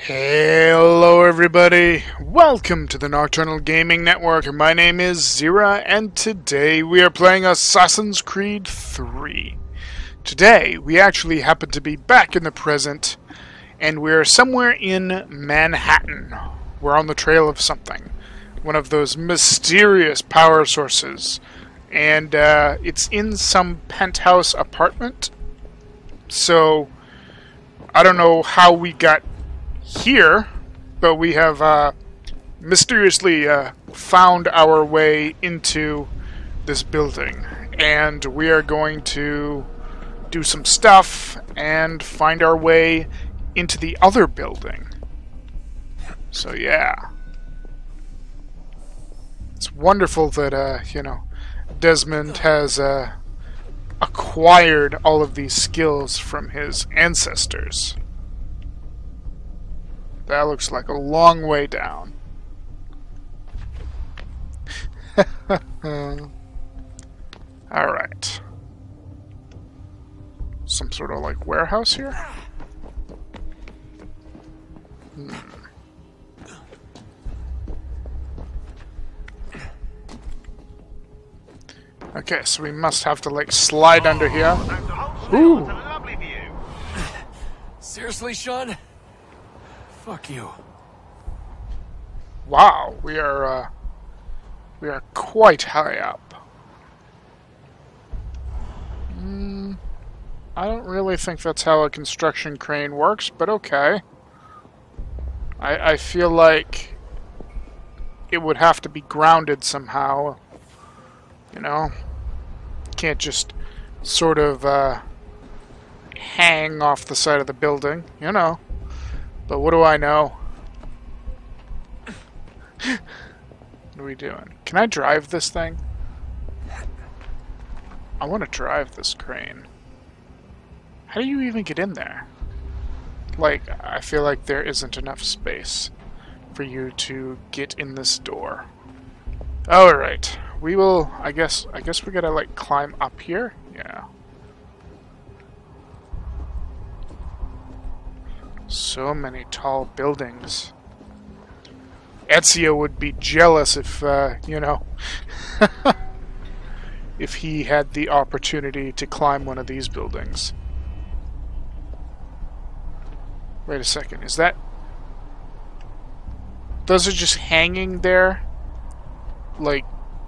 Hello everybody, welcome to the Nocturnal Gaming Network. My name is Xeriua and today we are playing Assassin's Creed 3. Today we actually happen to be back in the present and we're somewhere in Manhattan. We're on the trail of something. One of those mysterious power sources. And it's in some penthouse apartment. So I don't know how we got here, but we have mysteriously found our way into this building, and we are going to do some stuff and find our way into the other building. So yeah, it's wonderful that you know, Desmond has acquired all of these skills from his ancestors. That looks like a long way down. Alright. Some sort of like warehouse here? Okay, so we must have to like slide under here. Ooh. Seriously, Sean? Fuck you. Wow, we are quite high up. I don't really think that's how a construction crane works, but okay. I feel like it would have to be grounded somehow. You know? Can't just sort of hang off the side of the building, you know. But what do I know? What are we doing? Can I drive this thing? I want to drive this crane. How do you even get in there? Like, I feel like there isn't enough space for you to get in this door. Alright. We will, I guess we gotta, like, climb up here? Yeah. So many tall buildings. Ezio would be jealous if, you know, if he had the opportunity to climb one of these buildings. Wait a second, is that... Those are just hanging there? Like,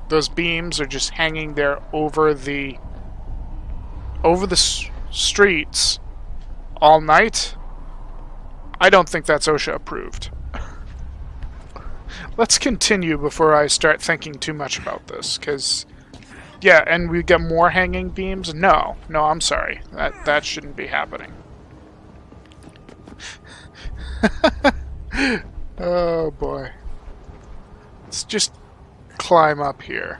those beams are just hanging there over the streets all night? I don't think that's OSHA approved. Let's continue before I start thinking too much about this, because... Yeah, and we get more hanging beams? No, I'm sorry. That shouldn't be happening. Oh, boy. Let's just climb up here.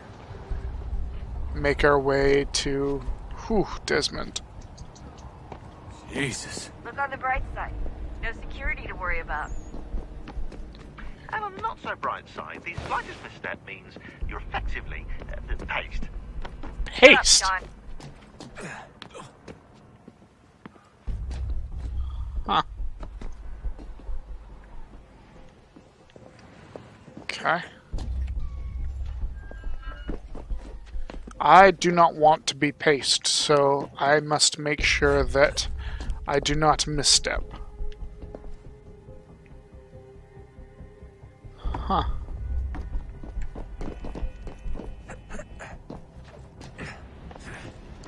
Make our way to... Whew, Desmond. Jesus. Look on the bright side. No security to worry about. And on the not so bright side, the slightest misstep means you're effectively paced. Paced? Shut up, Huh. Okay. I do not want to be paced, so I must make sure that I do not misstep. Huh.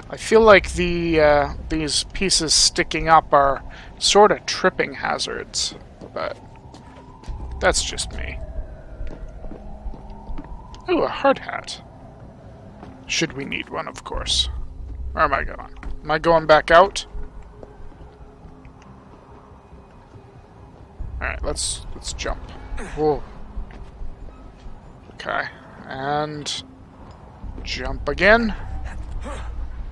I feel like these pieces sticking up are sort of tripping hazards, but that's just me. Ooh, a hard hat. Should we need one, of course. Where am I going? Am I going back out? Alright, let's jump. Whoa. Okay, and jump again.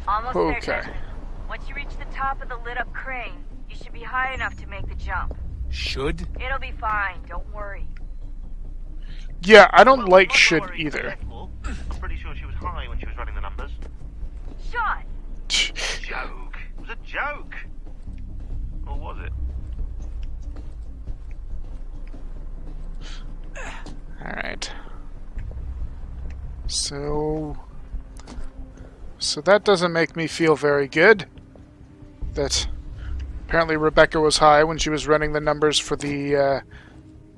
Almost Okay. there. Once you reach the top of the lit-up crane, you should be high enough to make the jump. Should? It'll be fine. Don't worry. Yeah, I don't like Not should worry, either. I'm pretty sure she was high when she was running the numbers. Sean! Joke. It was a joke. Or was it? So that doesn't make me feel very good. That apparently Rebecca was high when she was running the numbers for the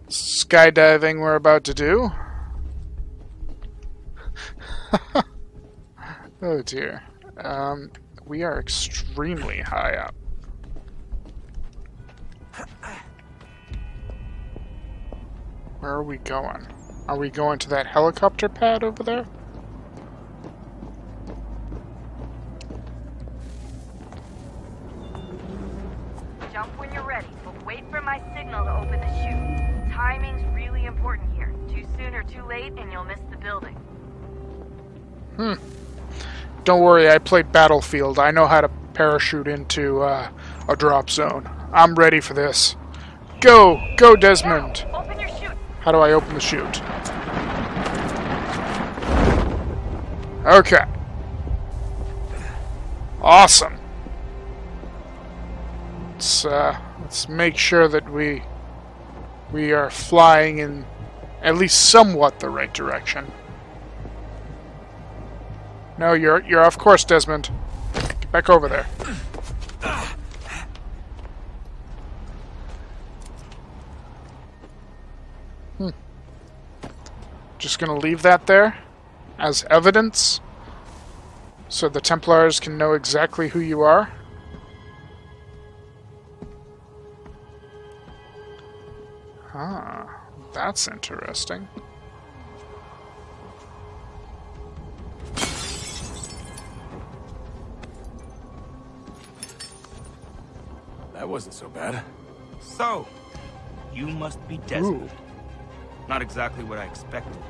skydiving we're about to do. Oh dear. We are extremely high up. Where are we going? Are we going to that helicopter pad over there? Jump when you're ready, but wait for my signal to open the chute. Timing's really important here. Too soon or too late, and you'll miss the building. Don't worry, I played Battlefield. I know how to parachute into a drop zone. I'm ready for this. Go! Go, Desmond! Now, open your chute! How do I open the chute? Okay. Awesome. Let's make sure that we are flying in at least somewhat the right direction. No, you're off course, Desmond. Get back over there. Just gonna leave that there as evidence so the Templars can know exactly who you are. Ah, that's interesting. That wasn't so bad. So, you must be Desmond. Not exactly what I expected,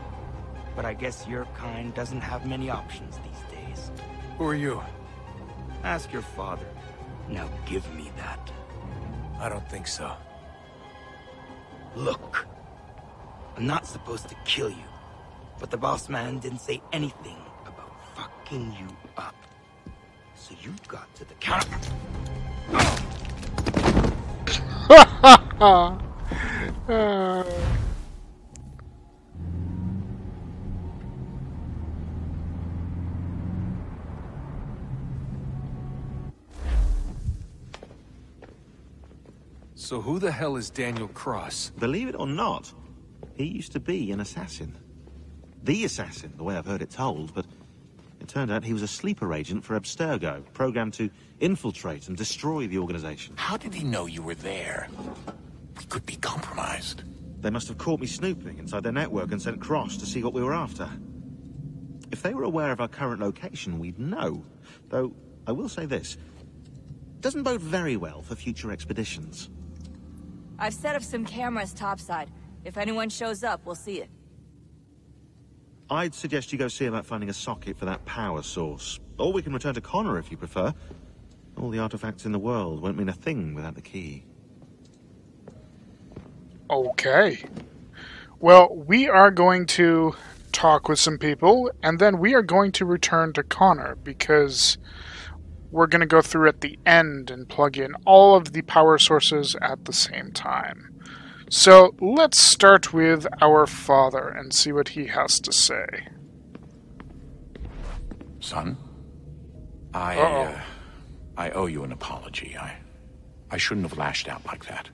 but I guess your kind doesn't have many options these days. Who are you? Ask your father. Now give me that. I don't think so. Look, I'm not supposed to kill you, but the boss man didn't say anything about fucking you up. So you got to the counter. So who the hell is Daniel Cross? Believe it or not, he used to be an assassin. The assassin, the way I've heard it told, but it turned out he was a sleeper agent for Abstergo, programmed to infiltrate and destroy the organization. How did he know you were there? We could be compromised. They must have caught me snooping inside their network and sent Cross to see what we were after. If they were aware of our current location, we'd know. Though, I will say this. Doesn't bode very well for future expeditions. I've set up some cameras topside. If anyone shows up, we'll see it. I'd suggest you go see about finding a socket for that power source. Or we can return to Connor if you prefer. All the artifacts in the world won't mean a thing without the key. Okay. Well, we are going to talk with some people, and then we are going to return to Connor, because we're going to go through at the end and plug in all of the power sources at the same time. So let's start with our father and see what he has to say. Son, I owe you an apology. I shouldn't have lashed out like that.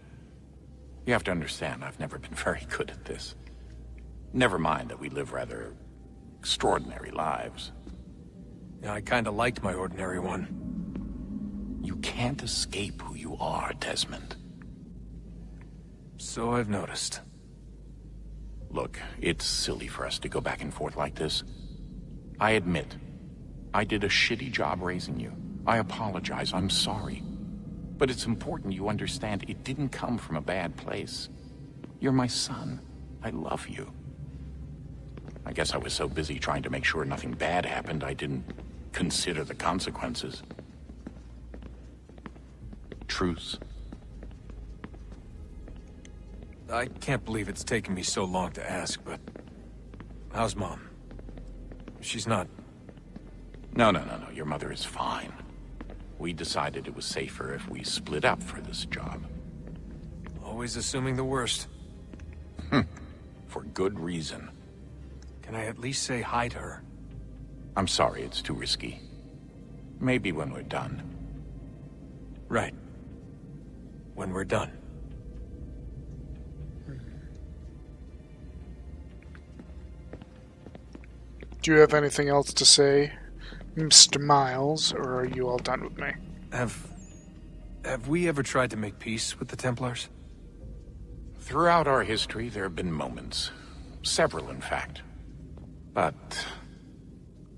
You have to understand, I've never been very good at this. Never mind that we live rather extraordinary lives. Yeah, I kinda liked my ordinary one. You can't escape who you are, Desmond. So I've noticed. Look, it's silly for us to go back and forth like this. I admit, I did a shitty job raising you. I apologize, I'm sorry. But it's important you understand it didn't come from a bad place. You're my son. I love you. I guess I was so busy trying to make sure nothing bad happened, I didn't consider the consequences. Truce. I can't believe it's taken me so long to ask, but... how's Mom? She's not... No. Your mother is fine. We decided it was safer if we split up for this job. Always assuming the worst. For good reason. Can I at least say hi to her? I'm sorry it's too risky. Maybe when we're done. Right. When we're done. Do you have anything else to say, Mr. Miles, or are you all done with me? Have we ever tried to make peace with the Templars? Throughout our history, there have been moments. Several, in fact. But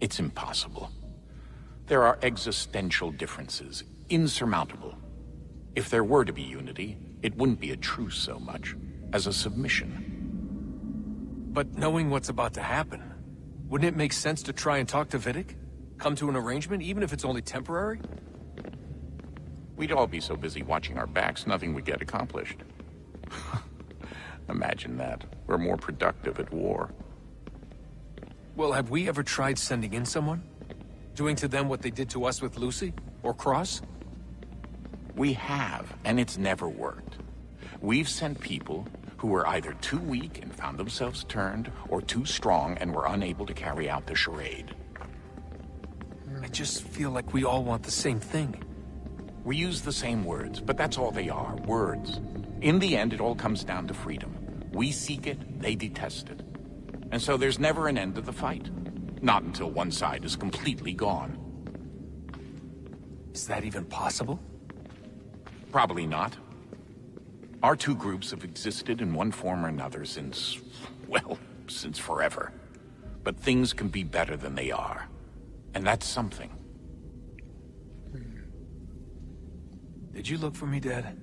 it's impossible. There are existential differences, insurmountable. If there were to be unity, it wouldn't be a truce so much as a submission. But knowing what's about to happen, wouldn't it make sense to try and talk to Vidic? Come to an arrangement, even if it's only temporary? We'd all be so busy watching our backs, nothing would get accomplished. Imagine that. We're more productive at war. Well, have we ever tried sending in someone? Doing to them what they did to us with Lucy? Or Cross? We have, and it's never worked. We've sent people who were either too weak and found themselves turned, or too strong and were unable to carry out the charade. I just feel like we all want the same thing. We use the same words, but that's all they are, words. In the end, it all comes down to freedom. We seek it, they detest it. And so there's never an end to the fight. Not until one side is completely gone. Is that even possible? Probably not. Our two groups have existed in one form or another since, well, since forever. But things can be better than they are. And that's something. Did you look for me, Dad?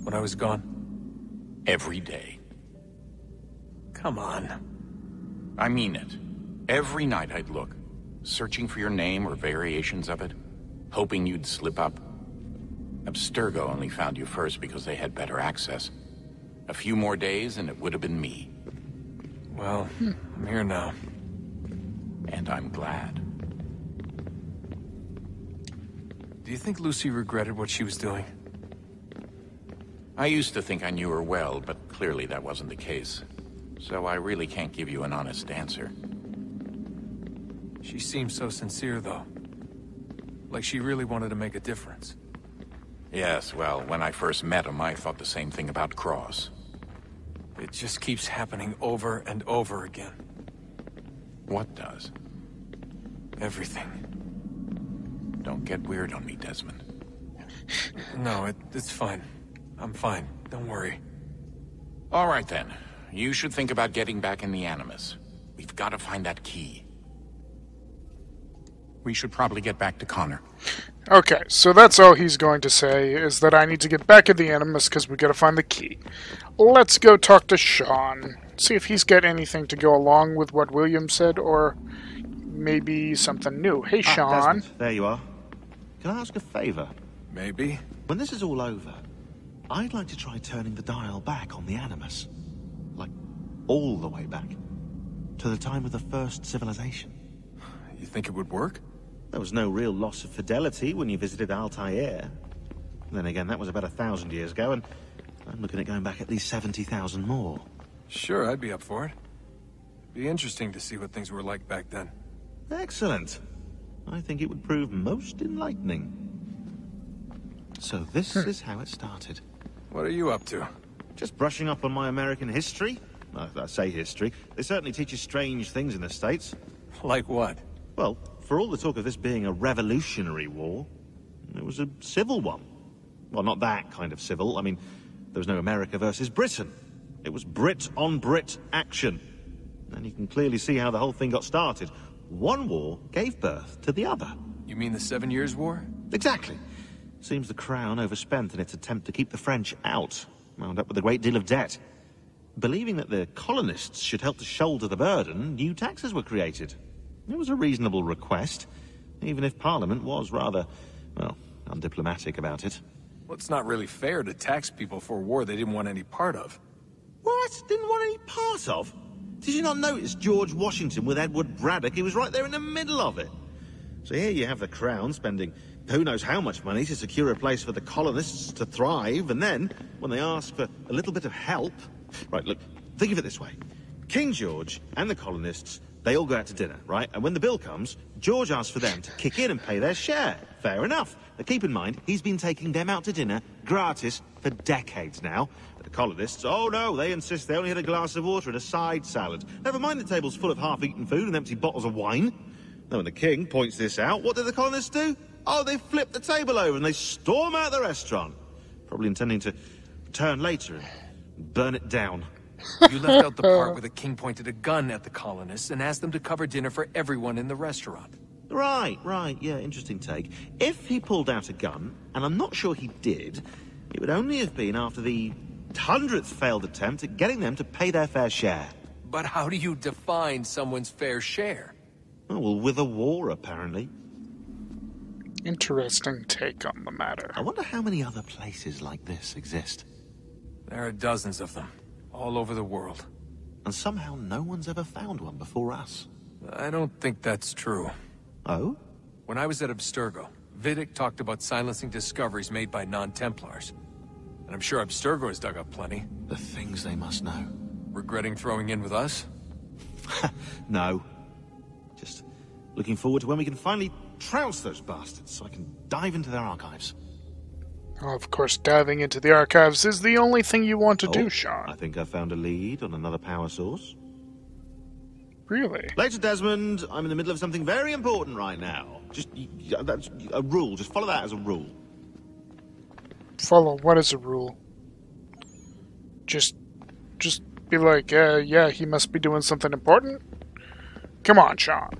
When I was gone? Every day. Come on. I mean it. Every night I'd look, searching for your name or variations of it, hoping you'd slip up. Abstergo only found you first because they had better access. A few more days and it would have been me. Well, I'm here now. And I'm glad. Do you think Lucy regretted what she was doing? I used to think I knew her well, but clearly that wasn't the case. So I really can't give you an honest answer. She seemed so sincere, though. Like she really wanted to make a difference. Yes, well, when I first met him, I thought the same thing about Cross. It just keeps happening over and over again. What does? Everything. Don't get weird on me, Desmond. No, it's fine. I'm fine. Don't worry. All right, then. You should think about getting back in the Animus. We've got to find that key. We should probably get back to Connor. Okay, so that's all he's going to say, is that I need to get back at the Animus because we gotta find the key. Let's go talk to Sean. See if he's got anything to go along with what William said, or maybe something new. Hey, Sean. Desmond, there you are. Can I ask a favor? Maybe. When this is all over, I'd like to try turning the dial back on the Animus. Like, all the way back. To the time of the first civilization. You think it would work? There was no real loss of fidelity when you visited Altair. Then again, that was about 1,000 years ago, and I'm looking at going back at least 70,000 more. Sure, I'd be up for it. Be interesting to see what things were like back then. Excellent. I think it would prove most enlightening. So this is how it started. What are you up to? Just brushing up on my American history. I say history. They certainly teach you strange things in the States. Like what? Well, for all the talk of this being a revolutionary war, it was a civil one. Well, not that kind of civil. I mean, there was no America versus Britain. It was Brit on Brit action. And you can clearly see how the whole thing got started. One war gave birth to the other. You mean the 7 Years' War? Exactly. Seems the Crown overspent in its attempt to keep the French out, wound up with a great deal of debt. Believing that the colonists should help to shoulder the burden, new taxes were created. It was a reasonable request, even if Parliament was rather, well, undiplomatic about it. Well, it's not really fair to tax people for a war they didn't want any part of. What? Didn't want any part of? Did you not notice George Washington with Edward Braddock? He was right there in the middle of it. So here you have the Crown spending who knows how much money to secure a place for the colonists to thrive, and then, when they ask for a little bit of help... Right, look, think of it this way. King George and the colonists They all go out to dinner, right? And when the bill comes, George asks for them to kick in and pay their share. Fair enough. But keep in mind, he's been taking them out to dinner gratis for decades now. But the colonists, oh no, they insist they only had a glass of water and a side salad. Never mind the table's full of half-eaten food and empty bottles of wine. Now when the king points this out, what do the colonists do? Oh, they flip the table over and they storm out the restaurant. Probably intending to return later and burn it down. You left out the part where the king pointed a gun at the colonists and asked them to cover dinner for everyone in the restaurant. Right, yeah, interesting take. If he pulled out a gun, and I'm not sure he did, it would only have been after the 100th failed attempt at getting them to pay their fair share. But how do you define someone's fair share? Oh, well, with a war, apparently. Interesting take on the matter. I wonder how many other places like this exist. There are dozens of them, all over the world. And somehow no one's ever found one before us. I don't think that's true. Oh? When I was at Abstergo, Vidic talked about silencing discoveries made by non-Templars. And I'm sure Abstergo has dug up plenty. The things they must know. Regretting throwing in with us? No. Just looking forward to when we can finally trounce those bastards so I can dive into their archives. Oh, of course, diving into the archives is the only thing you want to do, Sean. I think I found a lead on another power source. Really? Later, Desmond. I'm in the middle of something very important right now. That's a rule. Just follow that as a rule. Follow what is a rule? Just be like, yeah, he must be doing something important? Come on, Sean.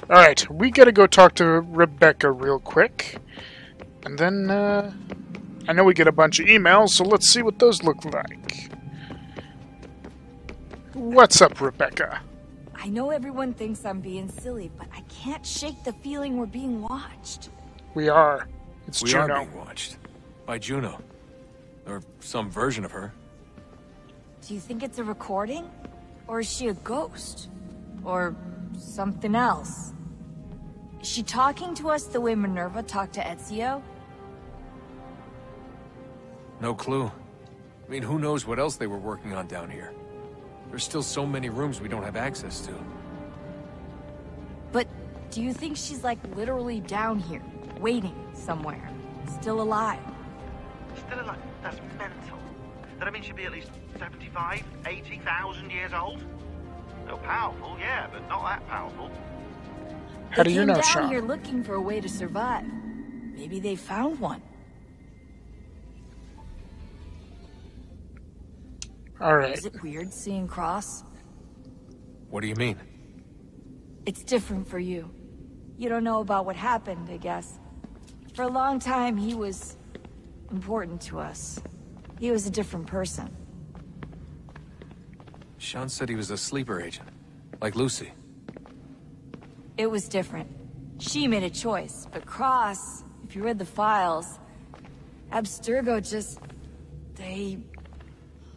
Alright, we gotta go talk to Rebecca real quick. And then, I know we get a bunch of emails, so let's see what those look like. What's up, Rebecca? I know everyone thinks I'm being silly, but I can't shake the feeling we're being watched. We are. It's We Juno. are being watched. By Juno. Or some version of her. Do you think it's a recording? Or is she a ghost? Or something else? Is she talking to us the way Minerva talked to Ezio? No clue. I mean, who knows what else they were working on down here? There's still so many rooms we don't have access to. But do you think she's like literally down here, waiting somewhere, still alive? Still alive? That's mental. That I mean she'd be at least 75, 80,000 years old? No, powerful, yeah, but not that powerful. How do you know, They came Sean? down here looking for a way to survive. Maybe they found one. Alright. Is it weird seeing Cross? What do you mean? It's different for you. You don't know about what happened, I guess. For a long time, he was important to us. He was a different person. Sean said he was a sleeper agent. Like Lucy. It was different. She made a choice, but Cross, if you read the files, Abstergo just...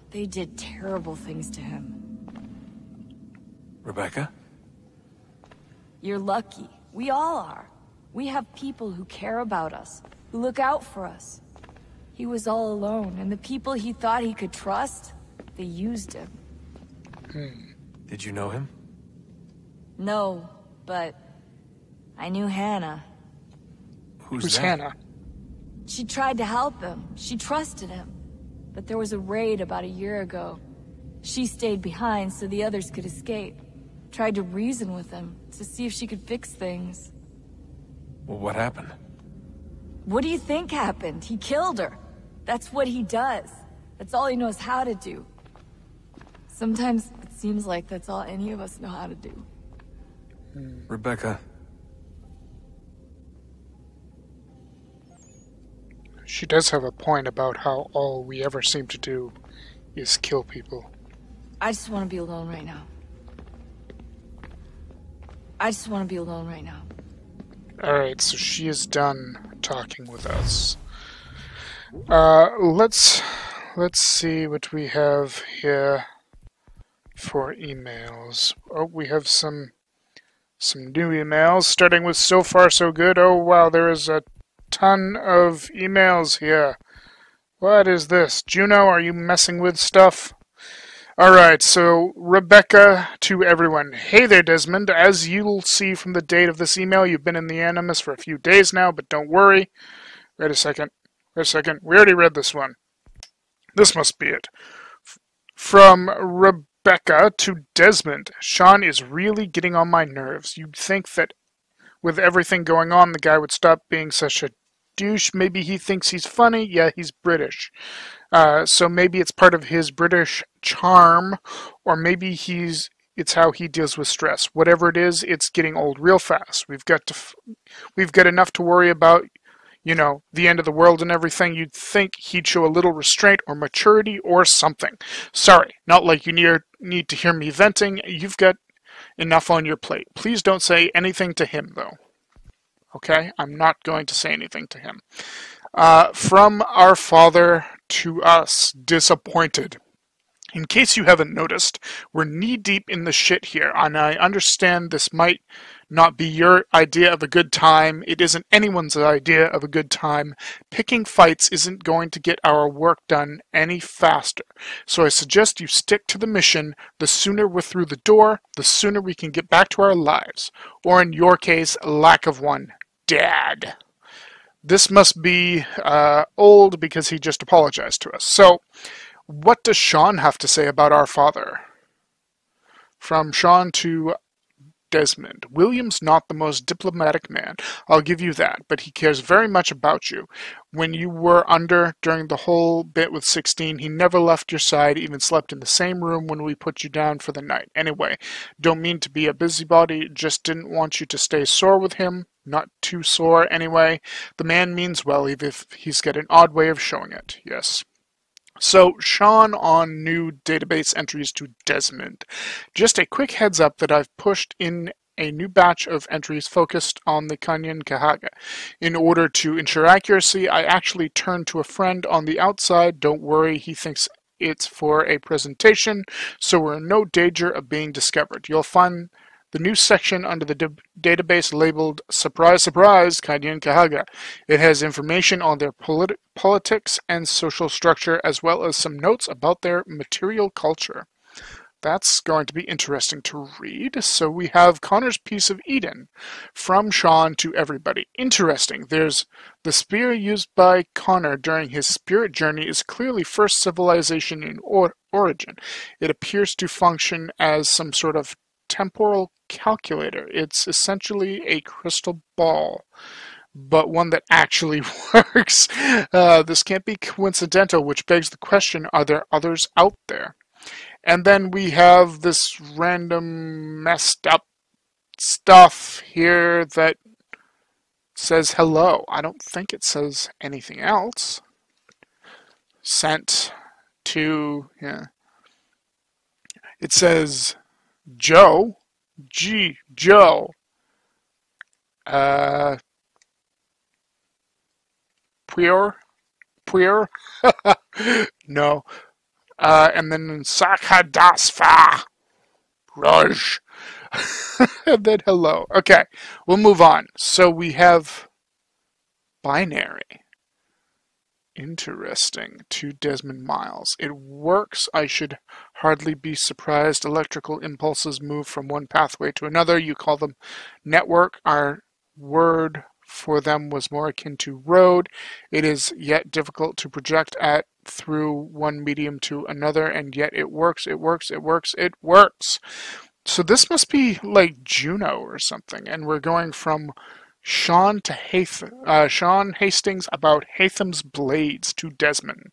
They did terrible things to him. Rebecca? You're lucky. We all are. We have people who care about us, who look out for us. He was all alone, and the people he thought he could trust, they used him. Did you know him? No, but I knew Hannah. Who's Who's that? Hannah? She tried to help him. She trusted him. But there was a raid about a year ago. She stayed behind so the others could escape. Tried to reason with him to see if she could fix things. Well, what happened? What do you think happened? He killed her. That's what he does. That's all he knows how to do. Sometimes it seems like that's all any of us know how to do. Rebecca. She does have a point about how all we ever seem to do is kill people. I just want to be alone right now. I just want to be alone right now. Alright, so she is done talking with us. Let's see what we have here for emails. Oh, we have some new emails, starting with so far so good. Oh wow, there is a ton of emails here. What is this? Juno, are you messing with stuff? Alright, so Rebecca to everyone. Hey there, Desmond. As you'll see from the date of this email, you've been in the Animus for a few days now, but don't worry. Wait a second. We already read this one. This must be it. From Rebecca to Desmond. Sean is really getting on my nerves. You'd think that with everything going on, the guy would stop being such a douche. Maybe he thinks he's funny. Yeah, he's British. So maybe it's part of his British charm, or maybe it's how he deals with stress. Whatever it is, it's getting old real fast. We've got enough to worry about, the end of the world and everything. You'd think he'd show a little restraint or maturity or something. Sorry, not like you need to hear me venting. You've got enough on your plate. Please don't say anything to him, though. Okay? I'm not going to say anything to him. From our father to us, disappointed. In case you haven't noticed, we're knee-deep in the shit here, and I understand this might not be your idea of a good time. It isn't anyone's idea of a good time. Picking fights isn't going to get our work done any faster. So I suggest you stick to the mission. The sooner we're through the door, the sooner we can get back to our lives. Or in your case, lack of one, Dad. This must be old because he just apologized to us. So, what does Sean have to say about our father? From Sean to Desmond. William's not the most diplomatic man, I'll give you that, but he cares very much about you. When you were under during the whole bit with 16, he never left your side, even slept in the same room when we put you down for the night. Anyway, don't mean to be a busybody, just didn't want you to stay sore with him. Not too sore, anyway. The man means well, even if he's got an odd way of showing it. Yes. So, Sean on new database entries to Desmond. Just a quick heads up that I've pushed in a new batch of entries focused on the Kanyan Kahaga. In order to ensure accuracy, I actually turned to a friend on the outside. Don't worry, he thinks it's for a presentation, so we're in no danger of being discovered. You'll find the new section under the database labeled Surprise, Surprise, Kanyan Kahaga. It has information on their politics and social structure, as well as some notes about their material culture. That's going to be interesting to read. So we have Connor's Piece of Eden from Sean to everybody. Interesting. There's the spear used by Connor during his spirit journey is clearly first civilization in origin. It appears to function as some sort of temporal calculator. It's essentially a crystal ball, but one that actually works. This can't be coincidental, which begs the question, are there others out there? And then we have this random messed up stuff here that says hello. I don't think it says anything else. Sent to, it says Joe, Joe, Puer, no, and then Sakadasfa, Raj, and then hello. Okay, we'll move on. So we have binary. Interesting. To Desmond Miles. It works. I should hardly be surprised. Electrical impulses move from one pathway to another. You call them network. Our word for them was more akin to road. It is yet difficult to project at through one medium to another, and yet it works, it works, it works, it works. So this must be like Juno or something, and we're going from Sean Hastings about Hatham's blades to Desmond.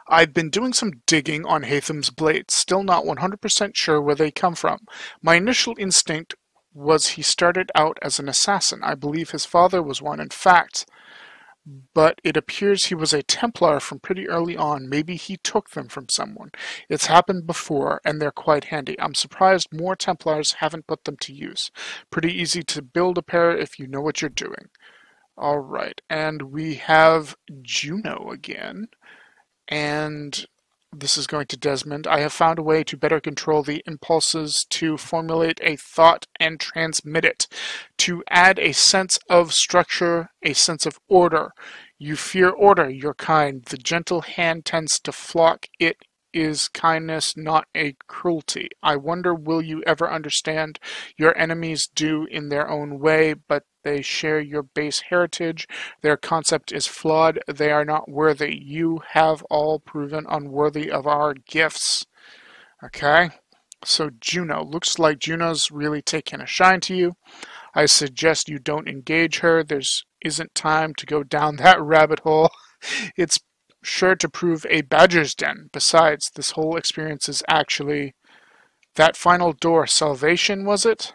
I've been doing some digging on Hatham's blades, still not 100% sure where they come from. My initial instinct was he started out as an assassin. I believe his father was one, in fact, but it appears he was a Templar from pretty early on. Maybe he took them from someone. It's happened before, and they're quite handy. I'm surprised more Templars haven't put them to use. Pretty easy to build a pair if you know what you're doing. Alright, and we have Juno again, and this is going to Desmond. I have found a way to better control the impulses to formulate a thought and transmit it, to add a sense of structure, a sense of order. You fear order, your kind. The gentle hand tends to flock it is kindness, not a cruelty. I wonder, will you ever understand your enemies do in their own way, but they share your base heritage. Their concept is flawed. They are not worthy. You have all proven unworthy of our gifts. Okay? So Juno. Looks like Juno's really taking a shine to you. I suggest you don't engage her. Isn't time to go down that rabbit hole. It's sure to prove a badger's den. Besides, this whole experience is actually that final door. Salvation, was it?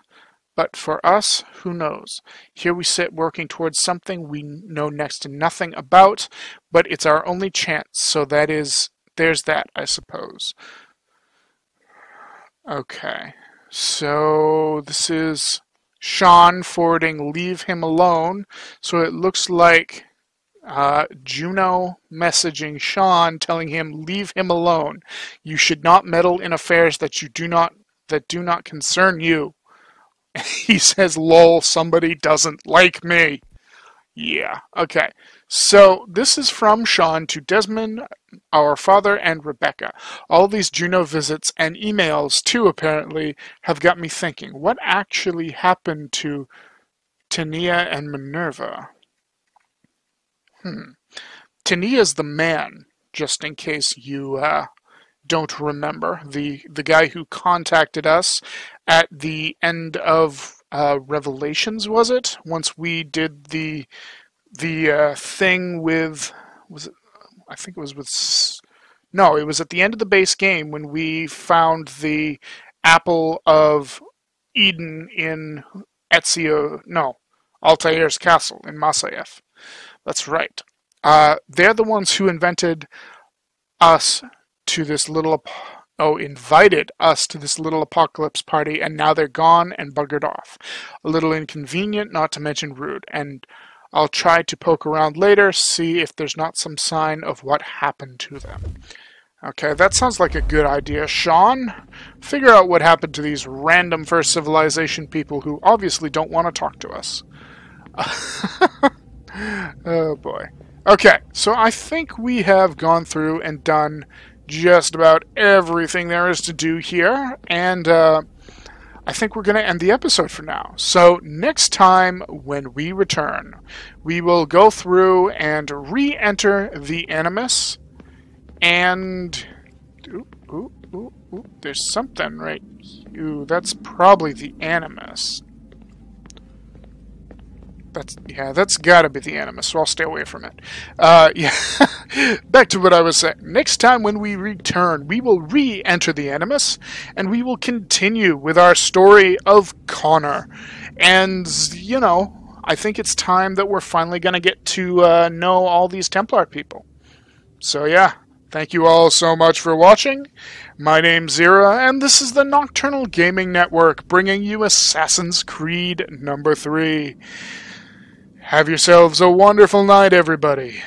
But for us, who knows? Here we sit working towards something we know next to nothing about, but it's our only chance, so there's that, I suppose. Okay, so this is Sean forwarding leave him alone, so it looks like Juno messaging Sean telling him leave him alone. You should not meddle in affairs that do not concern you. He says, lol, somebody doesn't like me. Yeah, okay. So this is from Sean to Desmond, our father, and Rebecca. All these Juno visits and emails, too, apparently, have got me thinking. What actually happened to Tania and Minerva? Tania's the man, just in case you don't remember. The guy who contacted us at the end of Revelations, was it? Once we did the thing with, I think it was with, no, it was at the end of the base game when we found the Apple of Eden in Altair's castle in Masyaf. That's right. They're the ones who invited us to this little apocalypse party, and now they're gone and buggered off. A little inconvenient, not to mention rude, and I'll try to poke around later, see if there's not some sign of what happened to them. Okay, that sounds like a good idea. Sean, figure out what happened to these random First Civilization people who obviously don't want to talk to us. Oh boy. Okay, so I think we have gone through and done just about everything there is to do here, and I think we're going to end the episode for now. So next time when we return, we will go through and re-enter the Animus, and there's something right. That's probably the Animus. That's gotta be the Animus, so I'll stay away from it. Yeah, back to what I was saying. Next time when we return, we will re-enter the Animus, and we will continue with our story of Connor. And, you know, I think it's time that we're finally gonna get to know all these Templar people. So yeah, thank you all so much for watching. My name's Xeriua, and this is the Nocturnal Gaming Network, bringing you Assassin's Creed number 3. Have yourselves a wonderful night, everybody.